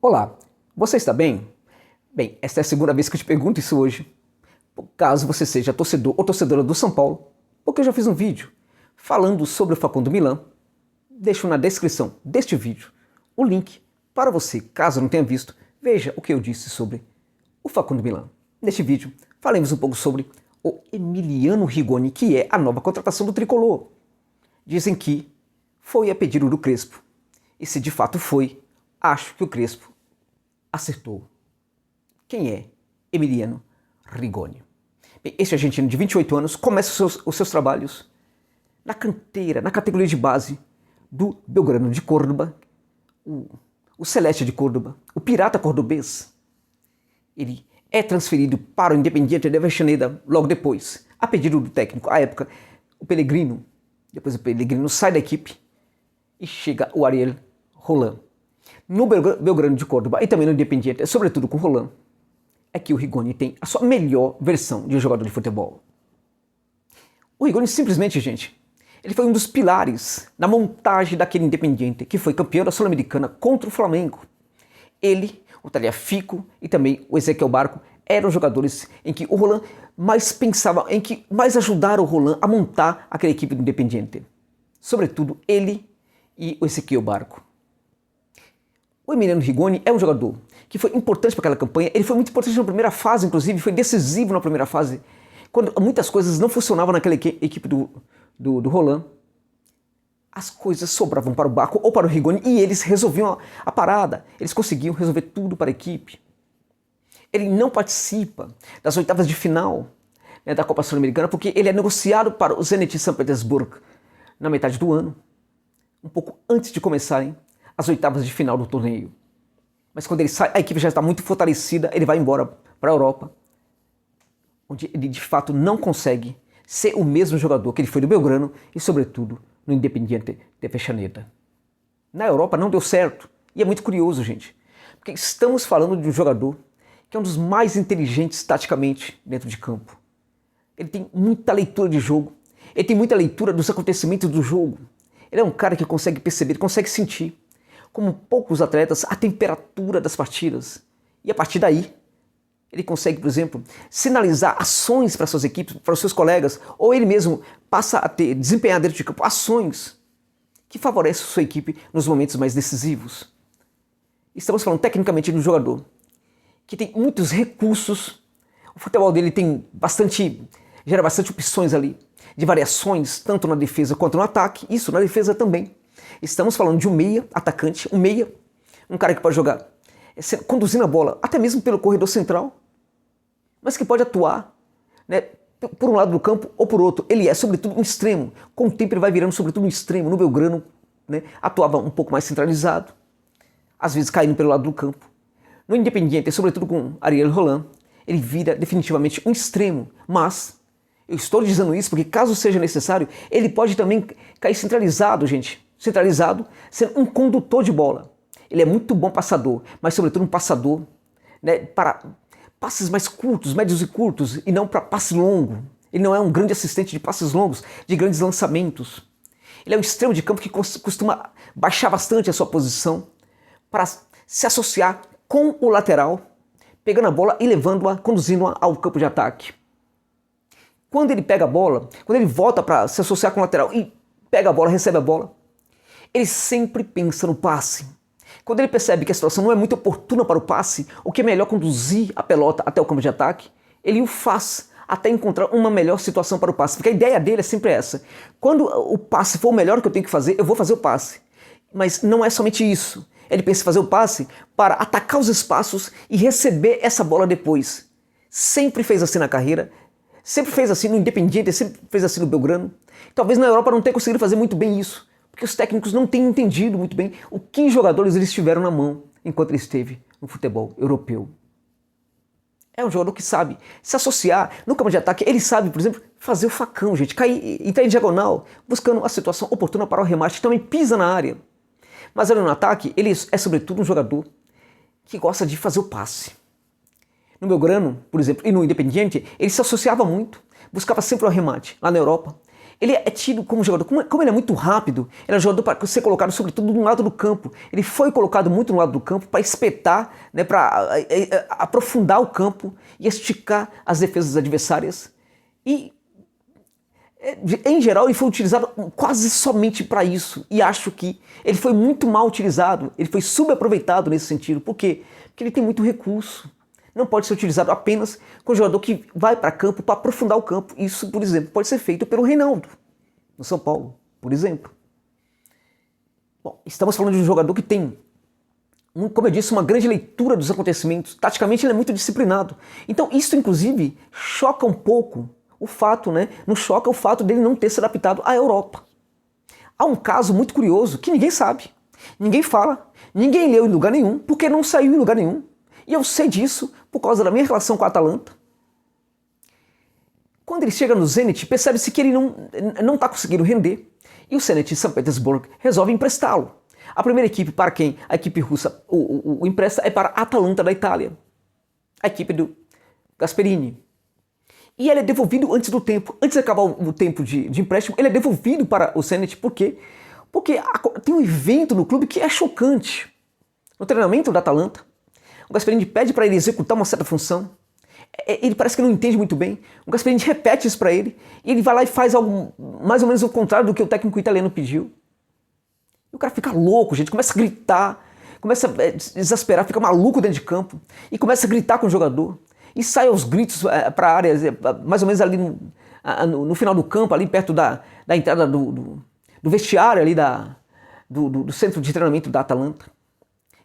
Olá, você está bem? Bem, esta é a segunda vez que eu te pergunto isso hoje. Caso você seja torcedor ou torcedora do São Paulo, porque eu já fiz um vídeo falando sobre o Facundo Millan, deixo na descrição deste vídeo o link para você, caso não tenha visto, veja o que eu disse sobre o Facundo Millan. Neste vídeo, falemos um pouco sobre o Emiliano Rigoni, que é a nova contratação do Tricolor. Dizem que foi a pedido do Crespo, e se de fato foi, acho que o Crespo acertou. Quem é Emiliano Rigoni? Bem, este argentino de 28 anos começa os seus trabalhos na canteira, na categoria de base do Belgrano de Córdoba, o Celeste de Córdoba, o Pirata Cordobês. Ele é transferido para o Independiente de Avellaneda logo depois, a pedido do técnico, à época, o Pellegrino. Depois o Pellegrino sai da equipe e chega o Ariel Roland. No Belgrano de Córdoba e também no Independiente, sobretudo com o Roland, é que o Rigoni tem a sua melhor versão de um jogador de futebol. O Rigoni simplesmente, gente, ele foi um dos pilares na montagem daquele Independiente que foi campeão da Sul-Americana contra o Flamengo. Ele, o Tagliafico e também o Ezequiel Barco eram jogadores em que o Roland mais pensava, em que mais ajudaram o Roland a montar aquela equipe do Independiente. Sobretudo ele e o Ezequiel Barco. O Emiliano Rigoni é um jogador que foi importante para aquela campanha, ele foi muito importante na primeira fase, inclusive, foi decisivo na primeira fase, quando muitas coisas não funcionavam naquela equipe do Roland, as coisas sobravam para o Barco ou para o Rigoni e eles resolviam a parada, eles conseguiam resolver tudo para a equipe. Ele não participa das oitavas de final, né, da Copa Sul-Americana porque ele é negociado para o Zenit São Petersburgo na metade do ano, um pouco antes de começarem as oitavas de final do torneio. Mas quando ele sai, a equipe já está muito fortalecida, ele vai embora para a Europa, onde ele de fato não consegue ser o mesmo jogador que ele foi no Belgrano e, sobretudo, no Independiente de Avellaneda. Na Europa não deu certo, e é muito curioso, gente, porque estamos falando de um jogador que é um dos mais inteligentes taticamente dentro de campo. Ele tem muita leitura de jogo, ele tem muita leitura dos acontecimentos do jogo. Ele é um cara que consegue perceber, consegue sentir, como poucos atletas, a temperatura das partidas. E a partir daí, ele consegue, por exemplo, sinalizar ações para suas equipes, para os seus colegas, ou ele mesmo passa a desempenhar dentro de campo ações que favorecem a sua equipe nos momentos mais decisivos. Estamos falando tecnicamente de um jogador que tem muitos recursos, o futebol dele gera bastante opções ali, de variações, tanto na defesa quanto no ataque, isso na defesa também. Estamos falando de um meia, atacante, um cara que pode jogar conduzindo a bola, até mesmo pelo corredor central, mas que pode atuar, né, por um lado do campo ou por outro. Ele é, sobretudo, um extremo. Com o tempo ele vai virando, sobretudo, um extremo. No Belgrano, né, atuava um pouco mais centralizado, às vezes caindo pelo lado do campo. No Independiente, sobretudo com Ariel Roland, ele vira definitivamente um extremo, mas eu estou dizendo isso porque, caso seja necessário, ele pode também cair centralizado, gente. Centralizado, sendo um condutor de bola. Ele é muito bom passador, mas sobretudo um passador, né, para passes mais curtos, médios e curtos, e não para passe longo. Ele não é um grande assistente de passes longos, de grandes lançamentos. Ele é um extremo de campo que costuma baixar bastante a sua posição para se associar com o lateral, pegando a bola e levando-a, conduzindo-a ao campo de ataque. Quando ele pega a bola, quando ele volta para se associar com o lateral e pega a bola, recebe a bola, ele sempre pensa no passe. Quando ele percebe que a situação não é muito oportuna para o passe, o que é melhor conduzir a pelota até o campo de ataque, ele o faz até encontrar uma melhor situação para o passe. Porque a ideia dele é sempre essa. Quando o passe for o melhor que eu tenho que fazer, eu vou fazer o passe. Mas não é somente isso. Ele pensa em fazer o passe para atacar os espaços e receber essa bola depois. Sempre fez assim na carreira, sempre fez assim no Independiente, sempre fez assim no Belgrano. Talvez na Europa não tenha conseguido fazer muito bem isso, porque os técnicos não têm entendido muito bem o que jogadores eles tiveram na mão enquanto ele esteve no futebol europeu. É um jogador que sabe se associar no campo de ataque, ele sabe, por exemplo, fazer o facão, gente, cair, entrar em diagonal, buscando a situação oportuna para o remate, também pisa na área. Mas ali no ataque, ele é sobretudo um jogador que gosta de fazer o passe. No Belgrano, por exemplo, e no Independiente, ele se associava muito, buscava sempre o remate. Lá na Europa, Ele é tido como jogador, como ele é muito rápido, ele é um jogador para ser colocado sobretudo no lado do campo. Ele foi colocado muito no lado do campo para espetar, né, para aprofundar o campo e esticar as defesas adversárias. E, em geral, ele foi utilizado quase somente para isso. E acho que ele foi muito mal utilizado, ele foi subaproveitado nesse sentido. Por quê? Porque ele tem muito recurso. Não pode ser utilizado apenas com o jogador que vai para campo para aprofundar o campo. Isso, por exemplo, pode ser feito pelo Reinaldo, no São Paulo, por exemplo. Bom, estamos falando de um jogador que tem, como eu disse, uma grande leitura dos acontecimentos. Taticamente ele é muito disciplinado. Então isso, inclusive, choca um pouco o fato, né? Nos choca o fato dele não ter se adaptado à Europa. Há um caso muito curioso que ninguém sabe, ninguém fala, ninguém leu em lugar nenhum, porque não saiu em lugar nenhum. E eu sei disso por causa da minha relação com a Atalanta. Quando ele chega no Zenit, percebe-se que ele não está conseguindo render. E o Zenit de São Petersburgo resolve emprestá-lo. A primeira equipe para quem a equipe russa o empresta é para a Atalanta da Itália. A equipe do Gasperini. E ele é devolvido antes do tempo. Antes de acabar o tempo de empréstimo, ele é devolvido para o Zenit. Por quê? Porque tem um evento no clube que é chocante. No treinamento da Atalanta, o Gasperini pede para ele executar uma certa função. Ele parece que não entende muito bem. O Gasperini repete isso para ele. E ele vai lá e faz algo mais ou menos o contrário do que o técnico italiano pediu. E o cara fica louco, gente. Começa a gritar. Começa a exasperar. Fica maluco dentro de campo. E começa a gritar com o jogador. E sai aos gritos para a área, mais ou menos ali no final do campo, ali perto da entrada do vestiário ali do centro de treinamento da Atalanta.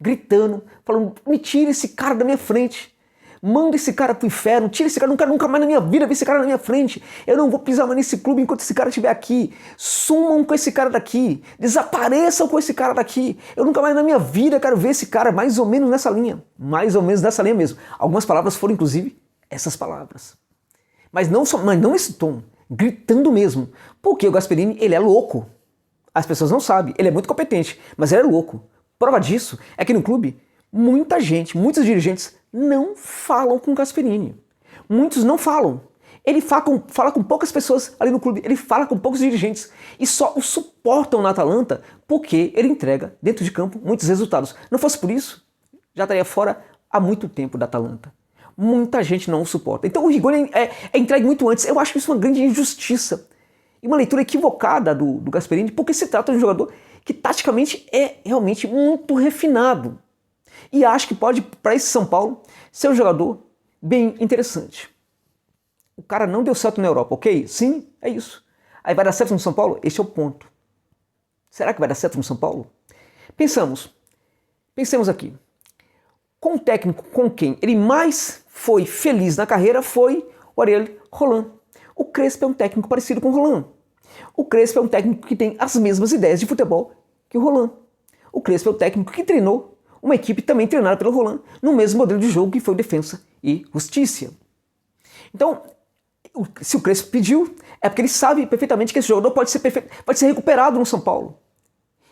Gritando, falando, me tira esse cara da minha frente, manda esse cara pro inferno, tira esse cara, não quero nunca mais na minha vida ver esse cara na minha frente, eu não vou pisar mais nesse clube enquanto esse cara estiver aqui, sumam com esse cara daqui, desapareçam com esse cara daqui, eu nunca mais na minha vida quero ver esse cara, mais ou menos nessa linha mesmo. Algumas palavras foram inclusive essas palavras, mas não esse tom, gritando mesmo, porque o Gasperini, ele é louco, as pessoas não sabem, ele é muito competente, mas ele é louco. Prova disso é que no clube, muita gente, muitos dirigentes não falam com o Gasperini. Muitos não falam. Ele fala com poucas pessoas ali no clube, ele fala com poucos dirigentes e só o suportam na Atalanta porque ele entrega, dentro de campo, muitos resultados. Não fosse por isso, já estaria fora há muito tempo da Atalanta. Muita gente não o suporta. Então o Rigoni é entregue muito antes. Eu acho isso uma grande injustiça e uma leitura equivocada do Gasperini, porque se trata de um jogador que taticamente é realmente muito refinado. E acho que pode, para esse São Paulo, ser um jogador bem interessante. O cara não deu certo na Europa, ok? Sim, é isso. Aí vai dar certo no São Paulo? Esse é o ponto. Será que vai dar certo no São Paulo? Pensemos aqui. Com o técnico com quem ele mais foi feliz na carreira foi o Ariel Roland. O Crespo é um técnico parecido com o Roland. O Crespo é um técnico que tem as mesmas ideias de futebol que o Roland. O Crespo é o técnico que treinou uma equipe também treinada pelo Roland, no mesmo modelo de jogo que foi Defensa e Justiça. Então, se o Crespo pediu, é porque ele sabe perfeitamente que esse jogador pode ser recuperado no São Paulo.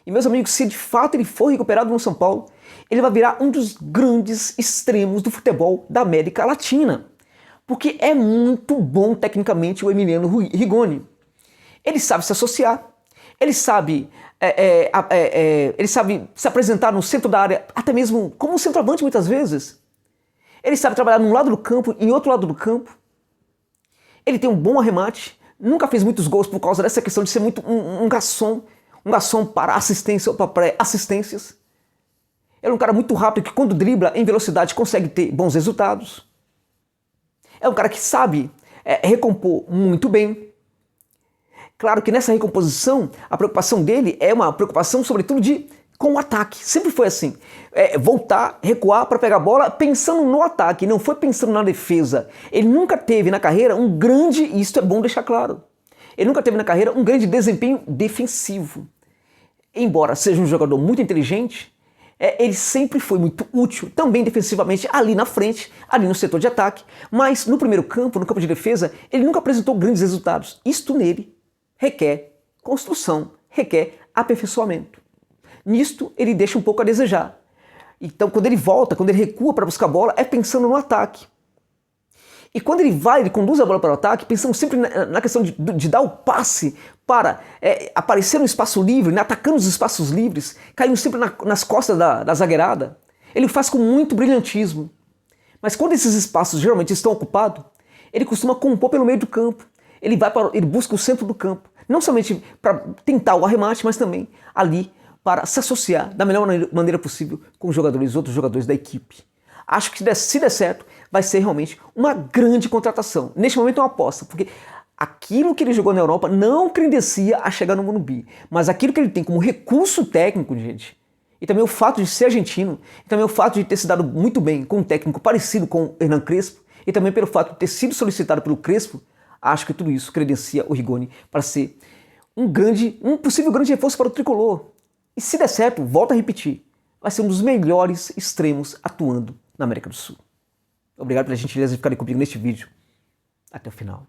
E, meus amigos, se de fato ele for recuperado no São Paulo, ele vai virar um dos grandes extremos do futebol da América Latina. Porque é muito bom tecnicamente o Emiliano Rigoni. Ele sabe se associar, ele sabe se apresentar no centro da área, até mesmo como um centroavante muitas vezes. Ele sabe trabalhar num lado do campo e em outro lado do campo. Ele tem um bom arremate, nunca fez muitos gols por causa dessa questão de ser muito um garçom para assistência ou para pré-assistências. Ele é um cara muito rápido que quando dribla em velocidade consegue ter bons resultados. É um cara que sabe recompor muito bem. Claro que nessa recomposição, a preocupação dele é uma preocupação sobretudo com o ataque. Sempre foi assim. Voltar, recuar para pegar a bola pensando no ataque, não foi pensando na defesa. Ele nunca teve na carreira e isso é bom deixar claro, ele nunca teve na carreira um grande desempenho defensivo. Embora seja um jogador muito inteligente, ele sempre foi muito útil, também defensivamente, ali na frente, ali no setor de ataque, mas no primeiro campo, no campo de defesa, ele nunca apresentou grandes resultados. Isto nele requer construção, requer aperfeiçoamento. Nisto, ele deixa um pouco a desejar. Então, quando ele volta, quando ele recua para buscar a bola, é pensando no ataque. E quando ele conduz a bola para o ataque, pensando sempre na questão de dar o passe para aparecer no espaço livre, né, atacando os espaços livres, caindo sempre nas costas da zagueirada. Ele o faz com muito brilhantismo. Mas quando esses espaços geralmente estão ocupados, ele costuma compor pelo meio do campo. Ele busca o centro do campo. Não somente para tentar o arremate, mas também ali para se associar da melhor maneira possível com outros jogadores da equipe. Acho que se der certo, vai ser realmente uma grande contratação. Neste momento é uma aposta, porque aquilo que ele jogou na Europa não credencia a chegar no Morumbi. Mas aquilo que ele tem como recurso técnico, gente, e também o fato de ser argentino, e também o fato de ter se dado muito bem com um técnico parecido com o Hernan Crespo, e também pelo fato de ter sido solicitado pelo Crespo, acho que tudo isso credencia o Rigoni para ser um possível grande reforço para o tricolor. E se der certo, volto a repetir, vai ser um dos melhores extremos atuando na América do Sul. Obrigado pela gentileza de ficarem comigo neste vídeo. Até o final.